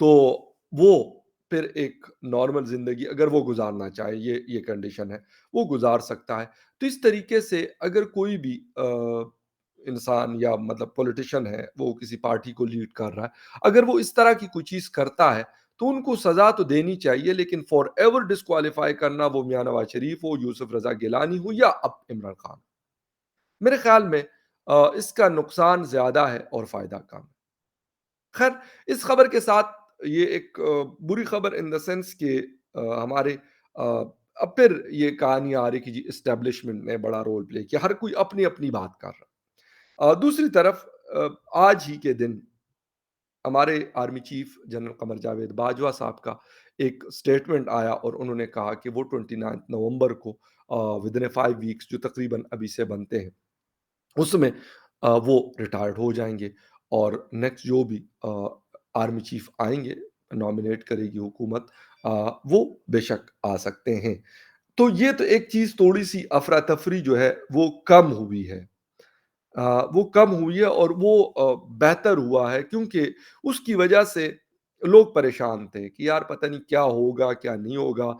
تو وہ پھر ایک نارمل زندگی اگر وہ گزارنا چاہے، یہ کنڈیشن ہے، وہ گزار سکتا ہے۔ تو اس طریقے سے اگر کوئی بھی انسان یا مطلب پولیٹیشین ہے، وہ کسی پارٹی کو لیڈ کر رہا ہے، اگر وہ اس طرح کی کوئی چیز کرتا ہے تو ان کو سزا تو دینی چاہیے، لیکن فار ایور ڈسکوالیفائی کرنا، وہ میاں نواز شریف ہو، یوسف رضا گیلانی ہو یا اب عمران خان، میرے خیال میں اس کا نقصان زیادہ ہے اور فائدہ کم ہے۔ خیر، اس خبر کے ساتھ یہ ایک بری خبر ان دا سینس کہ ہمارے اب پھر یہ کہانی آ رہی کہ جی اسٹیبلشمنٹ نے بڑا رول پلے کیا، ہر کوئی اپنی اپنی بات کر رہا۔ دوسری طرف آج ہی کے دن ہمارے army chief general Qamar Javed Bajwa صاحب کا ایک سٹیٹمنٹ آیا اور انہوں نے کہا کہ وہ 29 نومبر کو ودن 5 ویکس جو تقریباً ابھی سے بنتے ہیں اس میں وہ ریٹائرڈ ہو جائیں گے، اور نیکسٹ جو بھی آرمی چیف آئیں گے، نامینیٹ کرے گی حکومت، وہ بے شک آ سکتے ہیں۔ تو یہ تو ایک چیز تھوڑی سی افراتفری جو ہے وہ کم ہوئی ہے، وہ کم ہوئی ہے اور وہ بہتر ہوا ہے، کیونکہ اس کی وجہ سے لوگ پریشان تھے کہ یار پتہ نہیں کیا ہوگا کیا نہیں ہوگا،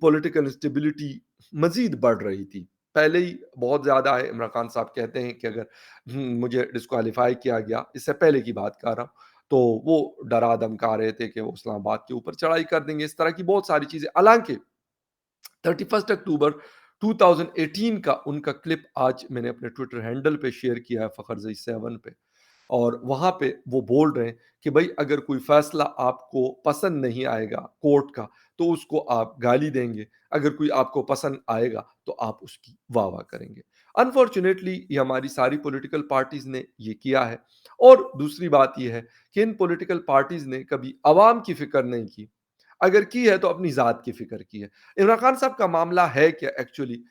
پولیٹیکل انسٹیبلٹی مزید بڑھ رہی تھی۔ پہلے ہی بہت زیادہ ہے، عمران خان صاحب کہتے ہیں کہ اگر مجھے ڈسکوالیفائی کیا گیا، اس سے پہلے کی بات کر رہا ہوں، تو وہ ڈرا دھمکا رہے تھے کہ وہ اسلام آباد کے اوپر چڑھائی کر دیں گے، اس طرح کی بہت ساری چیزیں، حالانکہ 31 اکتوبر 2018 کا ان کا کلپ آج میں نے اپنے ٹویٹر ہینڈل پہ شیئر کیا ہے، فخر زئی 7 پہ، اور وہاں پہ وہ بول رہے ہیں کہ بھائی اگر کوئی فیصلہ آپ کو پسند نہیں آئے گا کورٹ کا تو اس کو آپ گالی دیں گے، اگر کوئی آپ کو پسند آئے گا تو آپ اس کی واہ واہ کریں گے۔ انفارچونیٹلی یہ ہماری ساری پولیٹیکل پارٹیز نے یہ کیا ہے، اور دوسری بات یہ ہے کہ ان پولیٹیکل پارٹیز نے کبھی عوام کی فکر نہیں کی، اگر کی ہے تو اپنی ذات کی فکر کی ہے۔ عمران خان صاحب کا معاملہ ہے کہ ایکچولی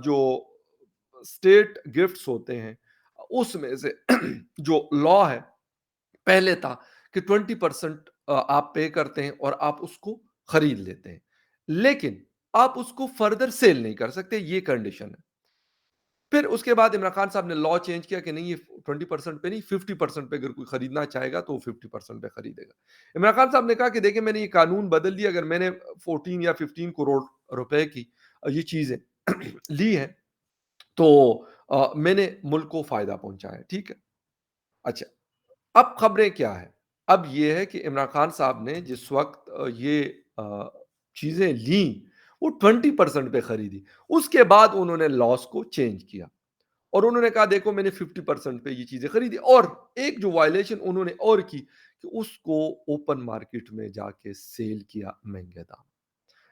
جو اسٹیٹ گفٹس ہوتے ہیں اس میں سے جو لا ہے پہلے تھا کہ 20% آپ پے کرتے ہیں اور آپ اس کو خرید لیتے ہیں، لیکن آپ اس کو فردر سیل نہیں کر سکتے، یہ کنڈیشن ہے۔ پھر اس کے بعد عمران خان صاحب نے لا چینج کیا کہ نہیں، یہ 20% پہ نہیں، 50% پہ اگر کوئی خریدنا چاہے گا تو وہ 50% پہ خریدے گا۔ عمران خان صاحب نے کہا کہ دیکھیں میں نے یہ قانون بدل دیا، اگر میں نے 14 یا 15 کروڑ روپے کی یہ چیزیں لی ہیں تو میں نے ملک کو فائدہ پہنچایا ہے، ٹھیک ہے۔ اچھا، اب خبریں کیا ہے؟ اب یہ ہے کہ عمران خان صاحب نے جس وقت یہ چیزیں لیں وہ 20% پہ خریدی، اس کے بعد انہوں نے لاس کو چینج کیا اور انہوں نے کہا دیکھو میں نے 50% پہ یہ چیزیں خریدی، اور ایک جو وائلیشن انہوں نے اور کی کہ اس کو اوپن مارکیٹ میں جا کے سیل کیا مہنگے دام،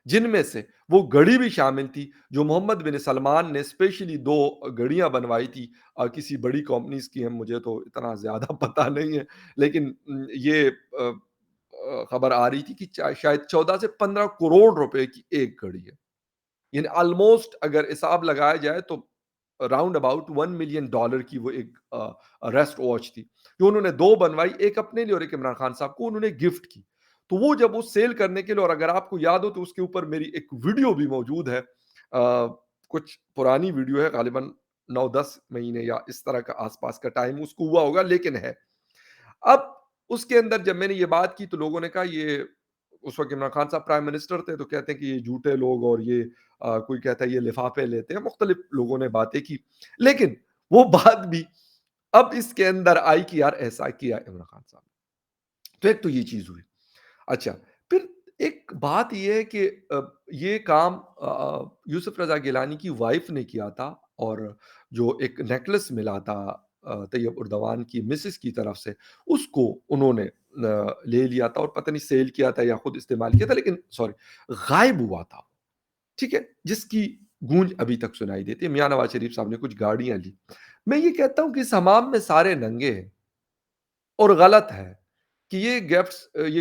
جن میں سے وہ گھڑی بھی شامل تھی جو محمد بن سلمان نے اسپیشلی 2 گھڑیاں بنوائی تھی کسی بڑی کمپنیز کی ہیں، مجھے تو اتنا زیادہ پتہ نہیں ہے، لیکن یہ خبر آ رہی تھی کہ شاید 14 سے 15 کروڑ روپے کی ایک گھڑی ہے، یعنی آلموسٹ اگر حساب لگایا جائے تو راؤنڈ اباؤٹ $1 ملین کی وہ ایک ریسٹ واچ تھی، جو انہوں نے 2 بنوائی، ایک اپنے لیے اور ایک عمران خان صاحب کو انہوں نے گفٹ کی۔ تو وہ جب وہ سیل کرنے کے لیے، اور اگر آپ کو یاد ہو تو اس کے اوپر میری ایک ویڈیو بھی موجود ہے، کچھ پرانی ویڈیو ہے، غالباً 9-10 مہینے یا اس طرح کا آس پاس کا ٹائم اس کو ہوا ہوگا، لیکن ہے۔ اب اس کے اندر جب میں نے یہ بات کی تو لوگوں نے کہا یہ، اس وقت عمران خان صاحب پرائم منسٹر تھے، تو کہتے ہیں کہ یہ جھوٹے لوگ، اور یہ کوئی کہتا ہے یہ لفافے لیتے ہیں، مختلف لوگوں نے باتیں کی، لیکن وہ بات بھی اب اس کے اندر آئی کہ یار ایسا کیا عمران خان صاحب نے۔ تو ایک تو یہ چیز ہوئی۔ اچھا، پھر ایک بات یہ ہے کہ یہ کام یوسف رضا گیلانی کی وائف نے کیا تھا، اور جو ایک نیکلس ملا تھا طیب اردوان کی مسز کی طرف سے، اس کو انہوں نے لے لیا تھا، اور پتہ نہیں سیل کیا تھا یا خود استعمال کیا تھا، لیکن سوری غائب ہوا تھا، ٹھیک ہے، جس کی گونج ابھی تک سنائی دیتی ہے۔ میاں نواز شریف صاحب نے کچھ گاڑیاں لی۔ میں یہ کہتا ہوں کہ اس حمام میں سارے ننگے ہیں، اور غلط ہے کہ یہ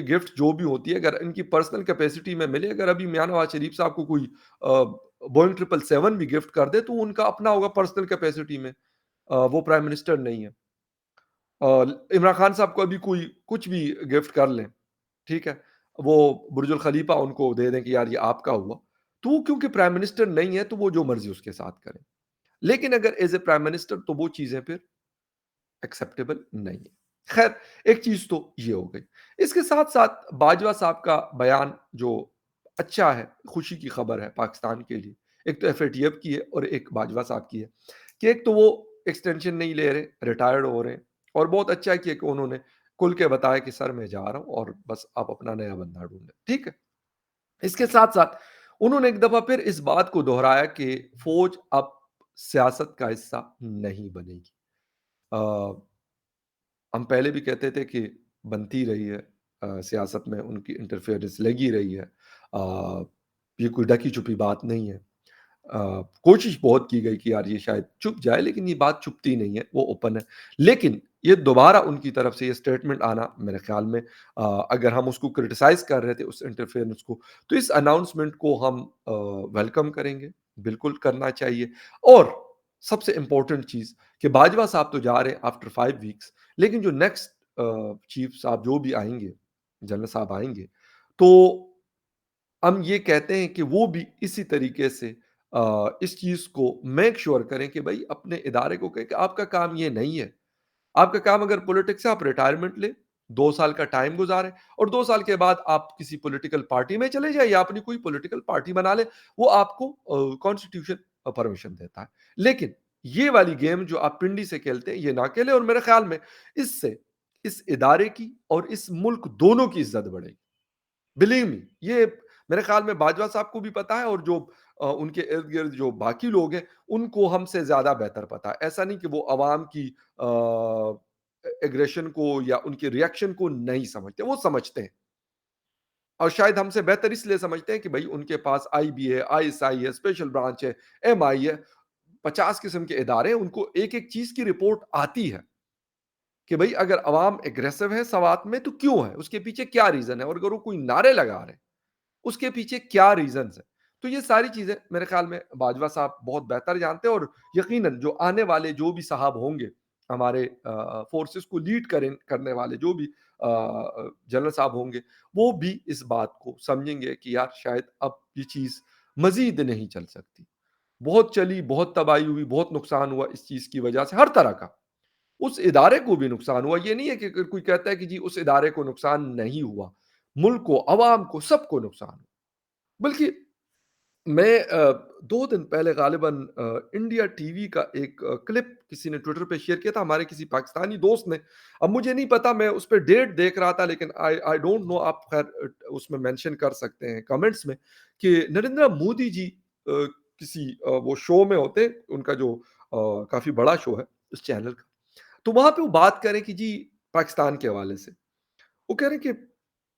گفٹ جو بھی ہوتی ہے اگر ان کی پرسنل کیپیسٹی میں ملے، اگر ابھی میاں نواز شریف صاحب کو کوئی بوئنگ 777 بھی گفٹ کر دے تو ان کا اپنا ہوگا پرسنل کیپیسٹی میں، وہ پرائم منسٹر نہیں ہے۔ عمران خان صاحب کو ابھی کوئی کچھ بھی گفٹ کر لیں، ٹھیک ہے، وہ برج الخلیفہ ان کو دے دیں کہ یار یہ آپ کا ہوا، تو وہ کیونکہ پرائم منسٹر نہیں ہے تو وہ جو مرضی اس کے ساتھ کریں، لیکن اگر ایز اے پرائم منسٹر تو وہ چیزیں پھر ایکسیپٹیبل نہیں ہے۔ خیر ایک چیز تو یہ ہو گئی۔ اس کے ساتھ ساتھ باجوہ صاحب کا بیان جو اچھا ہے، خوشی کی خبر ہے پاکستان کے لیے، ایک تو ایف اے ٹی ایف کی ہے اور ایک باجوہ صاحب کی ہے کہ ایک تو وہ ایکسٹینشن نہیں لے رہے، ریٹائرڈ ہو رہے ہیں، اور بہت اچھا کیا کہ انہوں نے کھل کے بتایا کہ سر میں جا رہا ہوں اور بس آپ اپنا نیا بندہ ڈھونڈیں، ٹھیک ہے۔ اس کے ساتھ ساتھ انہوں نے ایک دفعہ پھر اس بات کو دہرایا کہ فوج اب سیاست کا حصہ نہیں بنے گی۔ ہم پہلے بھی کہتے تھے کہ بنتی رہی ہے، سیاست میں ان کی انٹرفیئرنس لگی رہی ہے، یہ کوئی ڈھکی چھپی بات نہیں ہے۔ کوشش بہت کی گئی کہ یار یہ شاید چھپ جائے، لیکن یہ بات چھپتی نہیں ہے، وہ اوپن ہے۔ لیکن یہ دوبارہ ان کی طرف سے یہ اسٹیٹمنٹ آنا میرے خیال میں، اگر ہم اس کو کرٹیسائز کر رہے تھے اس انٹرفیئرنس کو، تو اس اناؤنسمنٹ کو ہم ویلکم کریں گے، بالکل کرنا چاہیے۔ اور سب سے امپورٹنٹ چیز کہ باجوہ صاحب تو جا رہے ہیں آفٹر 5 ویکس، لیکن جو نیکسٹ چیف صاحب جو بھی آئیں گے، جنرل صاحب آئیں گے، تو ہم یہ کہتے ہیں کہ وہ بھی اسی طریقے سے اس چیز کو میک شور کریں کہ بھائی اپنے ادارے کو کہیں کہ آپ کا کام یہ نہیں ہے، آپ کا کام اگر پولیٹکس ہے آپ ریٹائرمنٹ لیں، 2 سال کا ٹائم گزاریں، اور 2 سال کے بعد آپ کسی پولیٹیکل پارٹی میں چلے جائیں یا اپنی کوئی پولیٹیکل پارٹی بنا لیں، وہ آپ کو کانسٹیٹیوشن پرمیشن دیتا ہے۔ لیکن یہ والی گیم جو آپ پنڈی سے کھیلتے ہیں یہ نہ کھیلیں، اور میرے خیال میں اس سے اس ادارے کی اور اس ملک دونوں کی عزت بڑھے گی۔ بلیو می، یہ میرے خیال میں باجوہ صاحب کو بھی پتا ہے، اور جو ان کے ارد گرد جو باقی لوگ ہیں ان کو ہم سے زیادہ بہتر پتا ہے۔ ایسا نہیں کہ وہ عوام کی ایگریشن کو یا ان کی ریئیکشن کو نہیں سمجھتے، وہ سمجھتے ہیں، اور شاید ہم سے بہتر اس لیے سمجھتے ہیں کہ بھائی ان کے پاس آئی بی ہے، آئی ایس آئی ہے، اسپیشل برانچ ہے، ایم آئی ہے، 50 قسم کے ادارے ہیں، ان کو ایک ایک چیز کی رپورٹ آتی ہے کہ بھائی اگر عوام اگریسو ہے سوات میں تو کیوں ہے، اس کے پیچھے کیا ریزن ہے، اور اگر وہ کوئی نعرے لگا رہے ہیں اس کے پیچھے کیا ریزنز ہیں۔ تو یہ ساری چیزیں میرے خیال میں باجوہ صاحب بہت بہتر جانتے ہیں، اور یقیناً جو آنے والے جو بھی صاحب ہوں گے ہمارے فورسز کو لیڈ کرنے والے جو بھی جنرل صاحب ہوں گے، وہ بھی اس بات کو سمجھیں گے کہ یار شاید اب یہ چیز مزید نہیں چل سکتی، بہت چلی، بہت تباہی ہوئی، بہت نقصان ہوا اس چیز کی وجہ سے، ہر طرح کا اس ادارے کو بھی نقصان ہوا۔ یہ نہیں ہے کہ کوئی کہتا ہے کہ جی اس ادارے کو نقصان نہیں ہوا، ملک کو، عوام کو، سب کو نقصان ہوا۔ بلکہ میں 2 دن پہلے غالباً انڈیا ٹی وی کا ایک کلپ کسی نے ٹویٹر پہ شیئر کیا تھا، ہمارے کسی پاکستانی دوست نے، اب مجھے نہیں پتا، میں اس پہ ڈیٹ دیکھ رہا تھا، لیکن آئی ڈونٹ نو، آپ خیر اس میں مینشن کر سکتے ہیں کمنٹس میں، کہ نریندر مودی جی کسی وہ شو میں ہوتے، ان کا جو کافی بڑا شو ہے اس چینل کا، تو وہاں پہ وہ بات کریں کہ جی پاکستان کے حوالے سے، وہ کہہ رہے ہیں کہ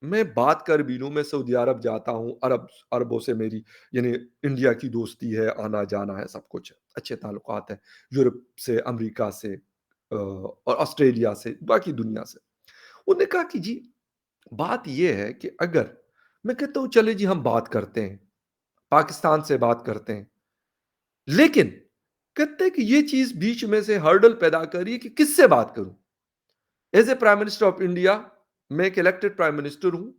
میں بات کر بھی لوں، میں سعودی عرب جاتا ہوں، عربوں سے میری یعنی انڈیا کی دوستی ہے، آنا جانا ہے، سب کچھ ہے، اچھے تعلقات ہیں یورپ سے، امریکہ سے، اور آسٹریلیا سے، باقی دنیا سے۔ انہوں نے کہا کہ جی بات یہ ہے کہ اگر میں کہتا ہوں چلے جی ہم بات کرتے ہیں، پاکستان سے بات کرتے ہیں، لیکن کہتے ہیں کہ یہ چیز بیچ میں سے ہرڈل پیدا کر رہی ہے کہ کس سے بات کروں۔ As a prime minister of India, میں ایک الیکٹڈ پرائم منسٹر ہوں،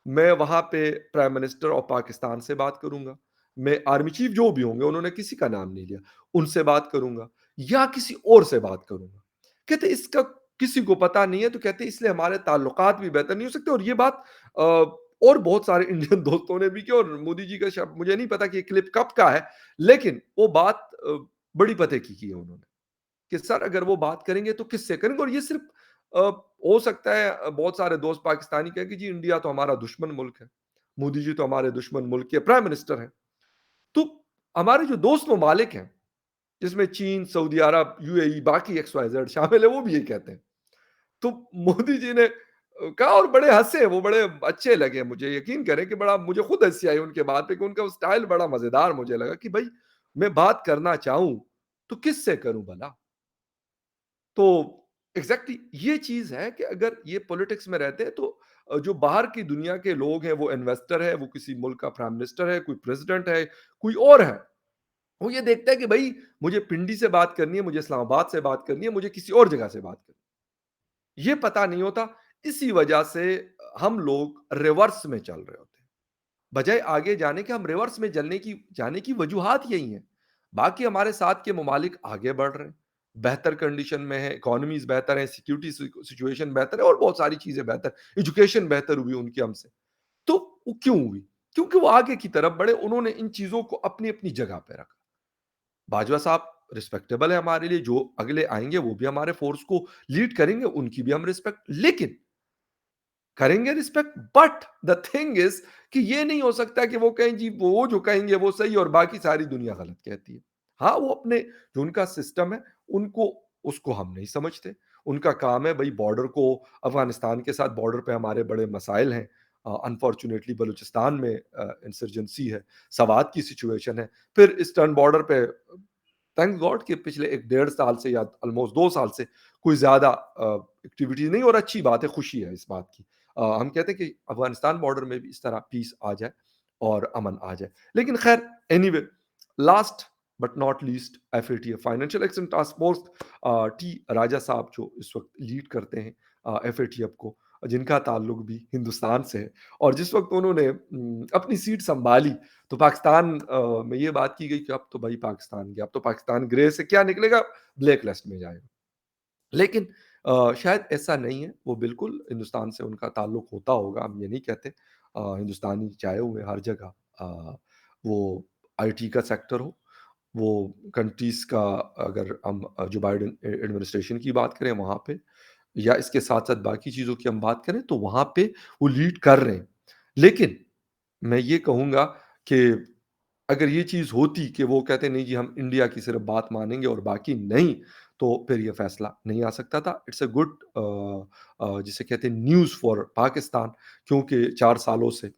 میں وہاں پہ پرائم منسٹر آف پاکستان سے بات کروں گا، میں آرمی چیف جو بھی ہوں گے، انہوں نے کسی کا نام نہیں لیا، ان سے بات کروں گا یا کسی اور سے بات کروں گا۔ کہتے اس کا کسی کو پتا نہیں ہے، تو کہتے اس لیے ہمارے تعلقات بھی بہتر نہیں ہو سکتے۔ اور یہ بات اور بہت سارے انڈین دوستوں نے بھی کی، اور مودی جی کا شب مجھے نہیں پتا کہ یہ کلپ کب کا ہے، لیکن وہ بات بڑی پتے کی ہے انہوں نے، کہ سر اگر وہ بات کریں گے تو کس سے کریں گے۔ اور یہ صرف ہو سکتا ہے بہت سارے دوست پاکستانی کہیں کہ جی انڈیا تو ہمارا دشمن ملک ہے، مودی جی تو ہمارے دشمن ملک کے پرائم منسٹر ہیں۔ تو ہمارے جو دوست ممالک ہیں، جس میں چین، سعودی عرب، یو اے ای، باقی ایکس وائی زیڈ شامل ہے، وہ بھی یہ کہتے ہیں۔ تو مودی جی نے کہا، اور بڑے ہنسے، وہ بڑے اچھے لگے مجھے، یقین کریں کہ بڑا مجھے خود ہنسی آئی ان کے بات پہ، کہ ان کا اسٹائل بڑا مزیدار مجھے لگا کہ بھائی میں بات کرنا چاہوں تو کس سے کروں بھلا۔ تو ایگزیکٹلی یہ چیز ہے کہ اگر یہ پولیٹکس میں رہتے ہیں تو جو باہر کی دنیا کے لوگ ہیں، وہ انویسٹر ہے، وہ کسی ملک کا پرائم منسٹر ہے، کوئی پریزیڈنٹ ہے، کوئی اور ہے، وہ یہ دیکھتا ہے کہ بھائی مجھے پنڈی سے بات کرنی ہے، مجھے اسلام آباد سے بات کرنی ہے، مجھے کسی اور جگہ سے بات کرنی ہے، یہ پتا نہیں ہوتا۔ اسی وجہ سے ہم لوگ ریورس میں چل رہے ہوتے ہیں، بجائے آگے جانے کے ہم ریورس میں جانے کی وجوہات یہی ہیں۔ باقی ہمارے ساتھ کے ممالک آگے بڑھ رہے ہیں، بہتر کنڈیشن میں ہے، اکانومیز بہتر ہیں، سیکورٹی سچویشن بہتر ہے اور بہت ساری چیزیں بہتر، ایجوکیشن بہتر ہوئی ان کی ہم سے۔ تو وہ کیوں ہوئی؟ کیونکہ وہ آگے کی طرف بڑھے، انہوں نے ان چیزوں کو اپنی اپنی جگہ پہ رکھا۔ باجوہ صاحب رسپیکٹیبل ہے ہمارے لیے، جو اگلے آئیں گے وہ بھی ہمارے فورس کو لیڈ کریں گے، ان کی بھی ہم رسپیکٹ لیکن کریں گے respect, but the thing is کہ یہ نہیں ہو سکتا کہ وہ کہیں جی وہ جو کہیں گے وہ صحیح اور باقی ساری دنیا غلط کہتی ہے۔ ہاں وہ اپنے جو ان کا سسٹم ہے ان کو اس کو ہم نہیں سمجھتے، ان کا کام ہے بھائی بارڈر کو، افغانستان کے ساتھ بارڈر پہ ہمارے بڑے مسائل ہیں، انفارچونیٹلی بلوچستان میں انسرجنسی ہے، سوات کی سچویشن ہے، پھر اسٹرن بارڈر پہ تھینک گاڈ کہ پچھلے ایک 1.5 سال سے یا آلموسٹ 2 سال سے کوئی زیادہ ایکٹیویٹی نہیں، اور اچھی بات ہے، خوشی ہے اس بات کی۔ ہم کہتے ہیں کہ افغانستان بارڈر میں بھی اس طرح پیس آ جائے اور امن آ جائے، لیکن خیر anyway, last but not least F A T F financial action task force, T Raja صاحب جو اس وقت لیڈ کرتے ہیں ایف اے ٹی ایف کو، جن کا تعلق بھی ہندوستان سے ہے، اور جس وقت انہوں نے اپنی سیٹ سنبھالی تو پاکستان میں یہ بات کی گئی کہ اب تو بھائی پاکستان گیا، اب تو پاکستان گرے سے کیا نکلے گا، بلیک لسٹ میں جائے گا۔ لیکن شاید ایسا نہیں ہے، وہ بالکل ہندوستان سے ان کا تعلق ہوتا ہوگا، ہم یہ نہیں کہتے، ہندوستانی چاہے ہوئے ہر جگہ، وہ آئی ٹی کا سیکٹر ہو، وہ کنٹریز کا، اگر ہم جو بائیڈن ایڈمنسٹریشن کی بات کریں وہاں پہ، یا اس کے ساتھ ساتھ باقی چیزوں کی ہم بات کریں تو وہاں پہ وہ لیڈ کر رہے ہیں۔ لیکن میں یہ کہوں گا کہ اگر یہ چیز ہوتی کہ وہ کہتے نہیں جی ہم انڈیا کی صرف بات مانیں گے اور باقی نہیں، تو پھر یہ فیصلہ نہیں آ سکتا تھا۔ اٹس اے گڈ جسے کہتے ہیں نیوز فار پاکستان، کیونکہ 4 سالوں سے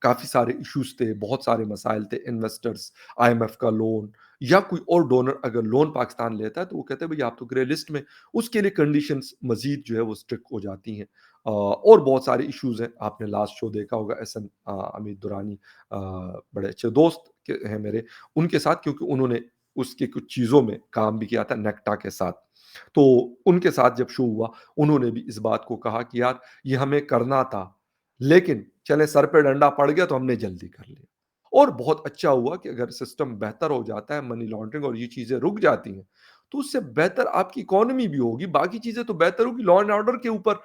کافی سارے ایشوز تھے، بہت سارے مسائل تھے، انویسٹرز، آئی ایم ایف کا لون یا کوئی اور ڈونر اگر لون پاکستان لیتا ہے تو وہ کہتے ہیں بھائی آپ تو گرے لسٹ میں، اس کے لیے کنڈیشنز مزید جو ہے وہ اسٹرکٹ ہو جاتی ہیں، اور بہت سارے ایشوز ہیں۔ آپ نے لاسٹ شو دیکھا ہوگا ایس این امید دورانی، بڑے اچھے دوست ہیں میرے، ان کے ساتھ، کیونکہ انہوں نے اس کی کچھ چیزوں میں کام بھی کیا تھا نیکٹا کے ساتھ، تو ان کے ساتھ جب شو ہوا انہوں نے بھی اس بات کو کہا کہ یار یہ ہمیں کرنا تھا، لیکن چلے سر پہ ڈنڈا پڑ گیا تو ہم نے جلدی کر لیا، اور بہت اچھا ہوا کہ اگر سسٹم بہتر ہو جاتا ہے، منی لانڈرنگ اور یہ چیزیں رک جاتی ہیں تو اس سے بہتر آپ کی اکانومی بھی ہوگی، باقی چیزیں تو بہتر ہوگی، لا اینڈ آرڈر کے اوپر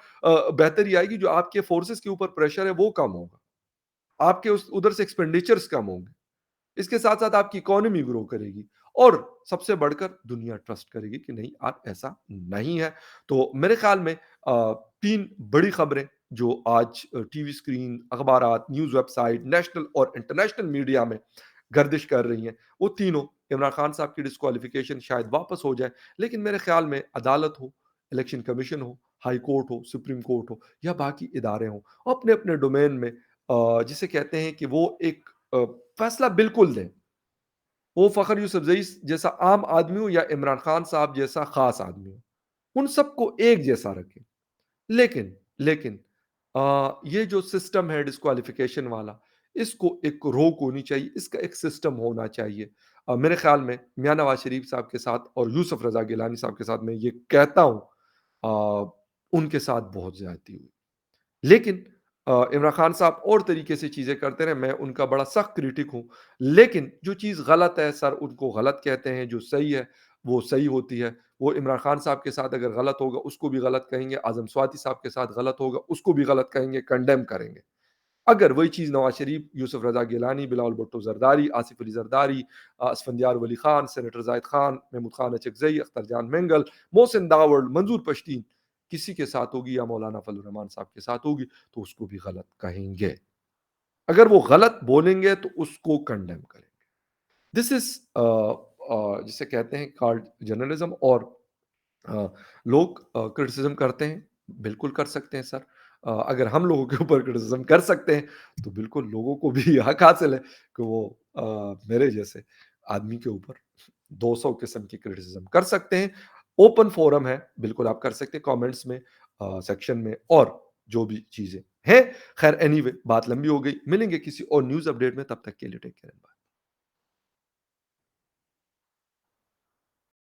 بہتری آئے گی، جو آپ کے فورسز کے اوپر پریشر ہے وہ کم ہوگا، آپ کے ادھر سے ایکسپینڈیچرز کم ہوں گے، اس کے ساتھ ساتھ آپ کی اکانومی گرو کرے گی، اور سب سے بڑھ کر دنیا ٹرسٹ کرے گی کہ نہیں آپ ایسا نہیں ہے۔ تو میرے خیال میں 3 بڑی خبریں جو آج ٹی وی اسکرین، اخبارات، نیوز ویب سائٹ، نیشنل اور انٹرنیشنل میڈیا میں گردش کر رہی ہیں، وہ تینوں عمران خان صاحب کی ڈسکوالیفیکیشن شاید واپس ہو جائے، لیکن میرے خیال میں عدالت ہو، الیکشن کمیشن ہو، ہائی کورٹ ہو، سپریم کورٹ ہو، یا باقی ادارے ہوں، اپنے اپنے ڈومین میں جسے کہتے ہیں کہ وہ ایک فیصلہ بالکل دیں، وہ فخر یوسف زئی جیسا عام آدمی ہو یا عمران خان صاحب جیسا خاص آدمی ہو، ان سب کو ایک جیسا رکھیں، لیکن یہ جو سسٹم ہے ڈسکوالیفیکیشن والا، اس کو ایک روک ہونی چاہیے، اس کا ایک سسٹم ہونا چاہیے۔ میرے خیال میں میاں نواز شریف صاحب کے ساتھ اور یوسف رضا گیلانی صاحب کے ساتھ میں یہ کہتا ہوں، ان کے ساتھ بہت زیادتی ہوئی، لیکن عمران خان صاحب اور طریقے سے چیزیں کرتے رہے، میں ان کا بڑا سخت کریٹک ہوں، لیکن جو چیز غلط ہے سر ان کو غلط کہتے ہیں، جو صحیح ہے وہ صحیح ہوتی ہے۔ وہ عمران خان صاحب کے ساتھ اگر غلط ہوگا اس کو بھی غلط کہیں گے، اعظم سواتی صاحب کے ساتھ غلط ہوگا اس کو بھی غلط کہیں گے، کنڈیم کریں گے۔ اگر وہی چیز نواز شریف، یوسف رضا گیلانی، بلاول بھٹو زرداری، آصف علی زرداری، اسفندیار ولی خان، سینیٹر زاہد خان، محمود خان اچکزئی، اختر جان مینگل، محسن داوڑ، منظور پشتین، کسی کے ساتھ ہوگی یا مولانا فضل الرحمان صاحب کے ساتھ ہوگی تو اس کو بھی غلط کہیں گے، اگر وہ غلط بولیں گے تو اس کو کنڈیم کریں گے۔ دس از جسے کہتے ہیں کالڈ جرنلزم، اور لوگ کرٹیسزم کرتے ہیں، بالکل کر سکتے ہیں سر، اگر ہم لوگوں کے اوپر کرٹیسزم کر سکتے ہیں تو بالکل لوگوں کو بھی حق حاصل ہے کہ وہ میرے جیسے آدمی کے اوپر 200 قسم کی کرٹیسزم کر سکتے ہیں۔ اوپن فورم ہے، بالکل آپ کر سکتے ہیں کامنٹس میں، سیکشن میں، اور جو بھی چیزیں ہیں۔ خیر اینی وے بات لمبی ہو گئی، ملیں گے کسی اور نیوز اپڈیٹ میں، تب تک کے لیے ٹیک کیئر۔